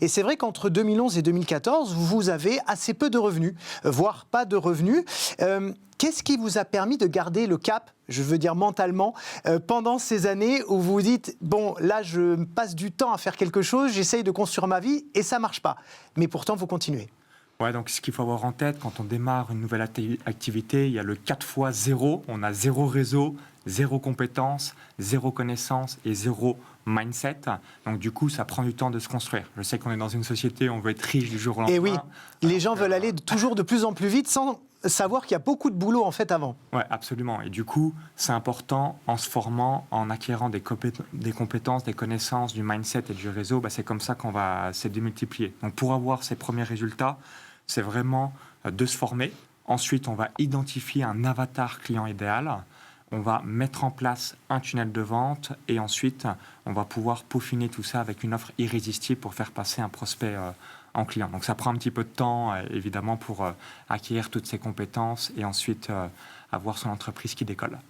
Et c'est vrai qu'entre 2011 et 2014, vous avez assez peu de revenus, voire pas de revenus. Qu'est-ce qui vous a permis de garder le cap, je veux dire mentalement, pendant ces années où vous vous dites « Bon, là, je passe du temps à faire quelque chose, j'essaye de construire ma vie et ça marche pas. » Mais pourtant, vous continuez. Ouais, donc ce qu'il faut avoir en tête, quand on démarre une nouvelle activité, il y a le 4 fois 0. On a 0 réseau, 0 compétence, 0 connaissance et 0 mindset. Donc du coup, ça prend du temps de se construire. Je sais qu'on est dans une société où on veut être riche du jour au lendemain. Et oui, les gens veulent aller toujours de plus en plus vite sans savoir qu'il y a beaucoup de boulot en fait avant. Oui, absolument. Et du coup, c'est important, en se formant, en acquérant des compétences, des connaissances, du mindset et du réseau, c'est comme ça qu'on va se démultiplier. Donc pour avoir ces premiers résultats, c'est vraiment de se former. Ensuite, on va identifier un avatar client idéal. On va mettre en place un tunnel de vente et ensuite, on va pouvoir peaufiner tout ça avec une offre irrésistible pour faire passer un prospect en client. Donc ça prend un petit peu de temps, évidemment, pour acquérir toutes ces compétences et ensuite avoir son entreprise qui décolle.